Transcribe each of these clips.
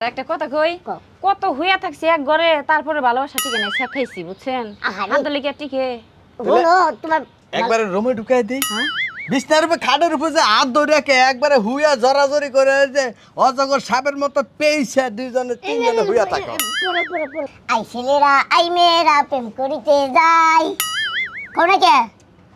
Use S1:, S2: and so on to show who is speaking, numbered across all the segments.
S1: একটা কথা কই কত হইয়া থাকছি এক ঘরে তারপরে ভালোবাসা টিকে নাই শেখাইছি বুঝছেন আন্তলিকা টিকে
S2: বলো তোমার
S3: একবারে রুমে ঢুকাই দিই বিছনার উপর খাটের উপর যে হাত ধরে রাখে একবারে হুইয়া জরাজরি করে যে অজগর সাপের মতো পেইছে দুইজনে তিনজনে হুইয়া থাকে
S2: আই ছেলেরা আই মেয়েরা প্রেম করিতে যাই কোন কে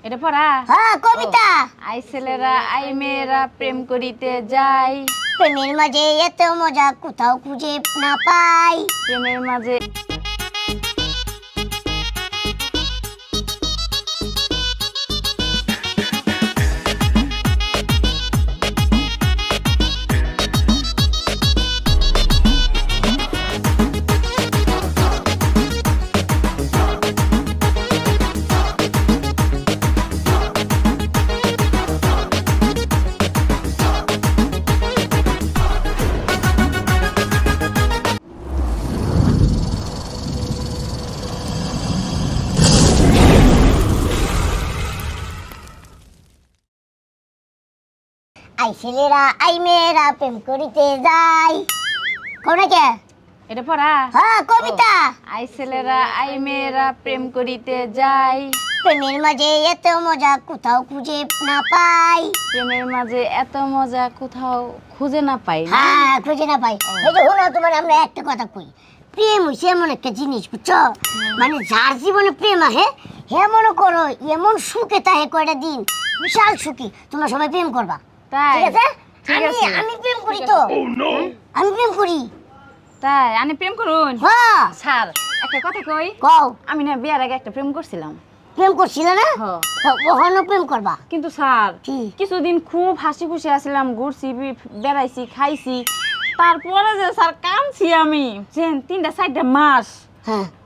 S1: এটা পড়া
S2: হ্যাঁ কবিতা
S1: আই ছেলেরা আই মেয়েরা প্রেম করিতে যাই
S2: প্রেমের মাঝে এত মজা কোথাও খুঁজে না পাই
S1: প্রেমের মাঝে
S2: আই ছেলেরা আই মেয়েরা প্রেম করিতে যাই কোন কে
S1: এটা পড়া
S2: হ্যাঁ কবিতা
S1: আই ছেলেরা আই মেয়েরা প্রেম করিতে যাই
S2: প্রেমের মাঝে এত মজা কোথাও খুঁজে না পাই
S1: প্রেমের মাঝে এত মজা কোথাও খুঁজে না পাই না?
S2: হ্যাঁ খুঁজে না পাই এই যে হলো তোমার আমরা একটা কথা কই প্রেম হইছে এমন একটা জিনিস বুঝছো মানে যার জীবনে প্রেম আহে হে মনে করো এমন সুখে তাহে কয়টা দিন বিশাল সুখী তোমরা সবাই প্রেম করবা
S1: তাই
S2: ঠিক আছে
S1: ঠিক
S2: আমি
S1: আছে।
S2: আমি প্রেম করি তো আমি প্রেম করি
S1: তাই আমি প্রেম করুন
S2: হ্যাঁ
S1: স্যার একটা কথা কই
S2: কও
S1: আমি না বিয়ার আগে একটা প্রেম করছিলাম
S2: প্রেম করছিল না
S1: হ্যাঁ।
S2: ওখানে প্রেম করবা
S1: কিন্তু স্যার
S2: কি?
S1: কিছুদিন খুব হাসি খুশি আছিলাম ঘুরছি বেড়াইছি খাইছি তারপরে যে স্যার কাঁদছি আমি যে 3-4 মাস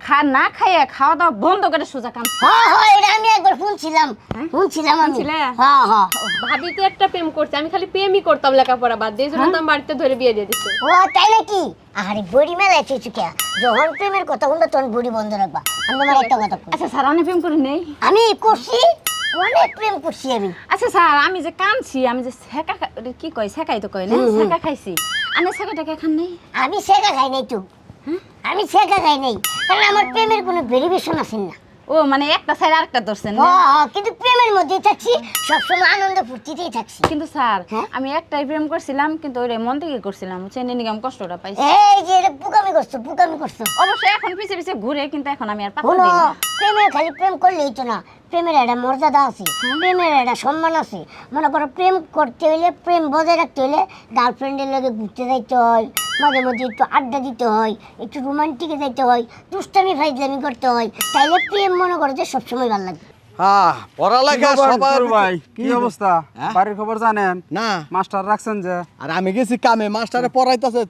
S2: হ্যাঁ
S1: না খাইয়া খাওয়া দাওয়া বন্ধ করে সোজা কাঁদছি
S2: হ্যাঁ হ্যাঁ এটা আমি একবার শুনছিলাম
S1: হ্যাঁ?
S2: শুনছিলাম আমি
S1: শুনছিলে?
S2: হ্যাঁ হ্যাঁ
S4: ভাবি তো একটা প্রেম করছে, আমি খালি প্রেমই করতাম লেখাপড়া বাদ দিয়ে, এই জন্য তো আমি বাড়িতে ধরে বিয়ে দিয়ে দিচ্ছে।
S2: ও তাই নাকি আরে বড়ি মেলায় চুচুকিয়া যখন প্রেমের কথা বলতো তখন বড়ি বন্ধ রাখবা আমি তোমার একটা কথা কই।
S1: আচ্ছা স্যার আমি প্রেম করি নেই
S2: আমি করছি অনেক প্রেম করছি আমি
S1: আচ্ছা স্যার আমি যে কাঁদছি আমি যে কি কয় সেকাই তো কয় না সেকা খাইছি আমি সেকাটাকে খান নেই
S2: আমি শেখা খাই নাই তো আমি শেখা খাই নাই কারণ আমার প্রেমের কোনো ভেরিয়েশন আছে না
S1: ও মানে একটা সাইড আরেকটা ধরছেন না?
S2: কিন্তু প্রেমের মধ্যেই থাকছি সবসময় আনন্দ ফুর্তিতেই থাকছি
S1: কিন্তু স্যার
S2: হ্যাঁ?
S1: আমি একটাই প্রেম করছিলাম কিন্তু ওইটা মন থেকে করছিলাম চেনে নিগম কষ্টটা পাইছি
S2: এই যে এটা পুকামি করছো
S1: অবশ্যই এখন পিছে পিছে ঘুরে কিন্তু এখন আমি আর পাত্তা
S2: হলো
S1: দিই না
S2: প্রেমের খালি প্রেম করলেই তো না প্রেমের একটা মর্যাদা আছে প্রেমের একটা সম্মান আছে মনে করো প্রেম করতে হইলে প্রেম বজায় রাখতে হইলে গার্লফ্রেন্ডের লগে ঘুরতে যাইতে হয় মাঝে মধ্যে একটু আড্ডা দিতে হয় একটু রোমান্টিকে যাইতে হয় দুষ্টামি ফাইজলামি করতে হয় তাইলে প্রেম মনে করো যে সবসময় ভালো লাগবে
S3: হ্যাঁ পড়ালেখা সবার
S5: ভাই কি অবস্থা বাড়ির খবর জানেন
S3: না
S5: মাস্টার রাখছেন যে
S3: আর আমি গেছি কামে মাস্টারে পড়াইতাছে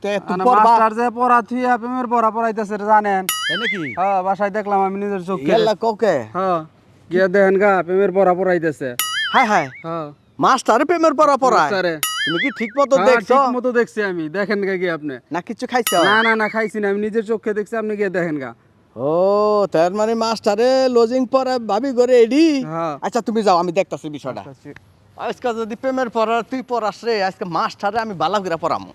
S5: মাস্টার যে পড়া থুইয়া প্রেমের পড়া পড়াইতেছে জানেন
S3: নাকি
S5: হ্যাঁ বাসায় দেখলাম আমি নিজের চোখে
S3: গেলা কোকে
S5: হ্যাঁ গিয়া দেখেন গা প্রেমের পড়া পড়াইতেছে
S3: হায় হায়
S5: হ্যাঁ
S3: মাস্টারে প্রেমের পড়া পড়ায়
S5: মাস্টারে।
S3: তুমি কি ঠিক মতো
S5: হ্যাঁ,
S3: দেখছো
S5: ঠিক মতো দেখছি আমি দেখেন গা গিয়ে আপনি
S3: না কিছু খাইছো
S5: না না না খাইছি না আমি নিজের চোখে দেখছি আপনি গিয়ে দেখেন গা
S3: ও তার মানে মাস্টারে লজিং পড়া ভাবি করে এডি
S5: হ্যাঁ।
S3: আচ্ছা তুমি যাও আমি দেখতাছি বিষয়টা আজকে যদি প্রেমের পড়া তুই পড়াস রে আজকে মাস্টারে আমি বালা করে পড়ামু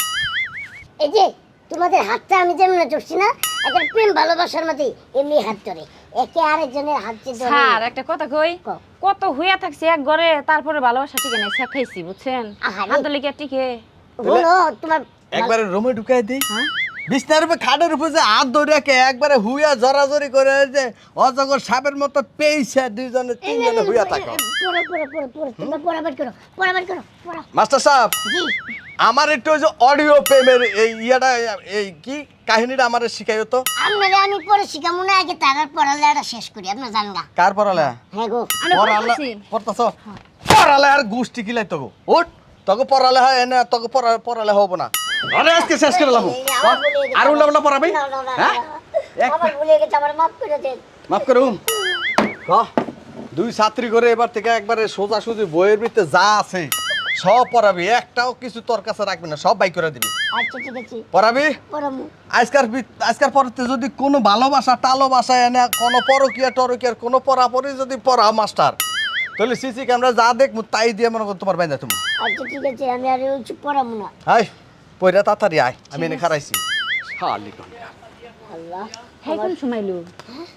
S2: এই যে তোমাদের হাতটা আমি যেমন ধরছি না একটা প্রেম ভালোবাসার মধ্যে এমনি হাত ধরে একে আরেকজনের হাত যে ধরে
S1: স্যার একটা কথা কই
S2: কও।
S1: কত হইয়া থাকছি এক ঘরে তারপরে ভালোবাসা টিকে নাই শেখাইছি বুঝছেন
S2: আহারে।
S1: আন্তলিকা টিকে
S2: হলো তোমার
S3: একবারে রুমে ঢুকাই দিই
S1: হ্যাঁ?
S3: বিছনার উপর খাটের উপর যে হাত ধরে রাখে একবারে হুইয়া জরাজরি করে যে অজগর সাপের মতো পেইছে দুইজনে তিনজনে হুইয়া থাকে
S2: তোমরা পড়াবার করো পড়া
S3: মাস্টার সাহেব
S2: জি
S3: আমার একটু ওই যে অডিও প্রেমের এই ইয়াটা এই কি কাহিনীটা আমার শিখাইও তো
S2: আপনারা আমি পরে শিখামু না আগে তারার পড়ালেখাটা শেষ করি আপনার জানগা
S3: কার পড়ালে
S2: হ্যাঁ গো
S1: আমি পড়াচ্ছি
S3: পড়তাছ পড়ালে আর গোষ্ঠী কিলাই তোকে ওঠ তোকে পড়ালে হয় এনে তোকে পড়ালে হবো না আরে আজকে শেষ করে লাভ আর উল্লা উল্লা পড়াবি হ্যাঁ
S2: আমার ভুলে গেছে আমার মাফ করে দেন
S3: মাফ করুম দুই ছাত্রী করে এবার থেকে একবারে সোজা সুজি বইয়ের ভিতরে যা আছে সব পড়াবি একটাও কিছু তোর কাছে রাখবি না সব বাই করে দিবি
S2: আচ্ছা ঠিক আছে
S3: পড়াবি
S2: পড়ামু
S3: আজকার পড়তে যদি কোনো ভালোবাসা টালোবাসা এনে কোনো টরকিয়ার কোনো পড়াপড়ি যদি পড়া মাস্টার তাহলে সিসি ক্যামেরা যা দেখবো তাই দিয়ে মনে করো তোমার বাইন্দা তুমি
S2: আচ্ছা ঠিক আছে আমি আর ওই পড়ামু না
S3: হাই পয়রা তাড়াতাড়ি আয় আমি এনে খারাইছি খালি কোন
S2: আল্লাহ
S1: হে কোন সময়লো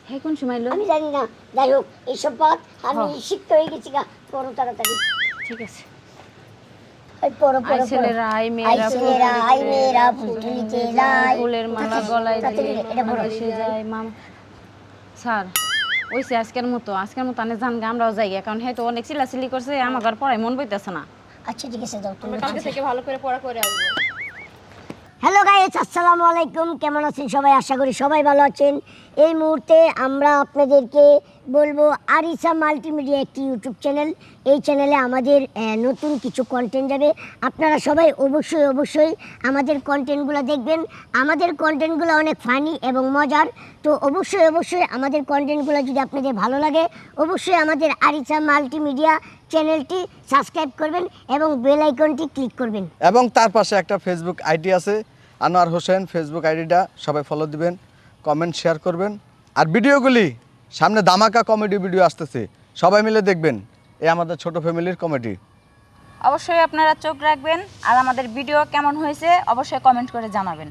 S1: হে কোন সময়লো
S2: আমি জানি না, যাই হোক এইসব বাদ আমি শিখতে হয়ে গেছি গা, পড়ো তাড়াতাড়ি।
S1: ঠিক আছে
S2: এই পড়ো
S1: আই
S2: পড়ো পড়ো।
S1: ছেলেরা আই মেয়েরা
S2: আই মেয়েরা পুতুলিতে যায়,
S1: ফুলের মালা গলায়
S2: তাড়াতাড়ি
S1: দিয়ে
S2: এটা পড়ো।
S1: দেশে যায় মাম স্যার ওইসে আজকের মতো আনে জান গা আমরাও যাই কারণ হয়তো অনেক চিল্লাচিল্লি করছে আমার ঘর পড়াই মন বইতেছে না।
S2: আচ্ছা ঠিক আছে, যাও তুমি।
S4: আমরা কালকে থেকে ভালো করে পড়া করে আসবো।
S2: হ্যালো গাইস, আসসালামু আলাইকুম। কেমন আছেন সবাই? আশা করি সবাই ভালো আছেন। এই মুহূর্তে আমরা আপনাদেরকে বলবো আরিসা মাল্টিমিডিয়া একটি ইউটিউব চ্যানেল। এই চ্যানেলে আমাদের নতুন কিছু কন্টেন্ট যাবে। আপনারা সবাই অবশ্যই আমাদের কন্টেন্টগুলো দেখবেন। আমাদের কন্টেন্টগুলো অনেক ফানি এবং মজার। তো অবশ্যই আমাদের কন্টেন্টগুলো যদি আপনাদের ভালো লাগে, অবশ্যই আমাদের আরিসা মাল্টিমিডিয়া চ্যানেলটি সাবস্ক্রাইব করবেন এবং বেল আইকনটি ক্লিক করবেন।
S3: এবং তার পাশে একটা ফেসবুক আইডি আছে আনোয়ার হোসেন, ফেসবুক আইডিটা সবাই ফলো দিবেন, কমেন্ট শেয়ার করবেন। আর ভিডিওগুলি সামনে ধামাকা কমেডি ভিডিও আসতেছে, সবাই মিলে দেখবেন। এই আমাদের ছোট ফ্যামিলির কমেডি।
S1: অবশ্যই আপনারা চোখ রাখবেন আর আমাদের ভিডিও কেমন হয়েছে অবশ্যই কমেন্ট করে জানাবেন।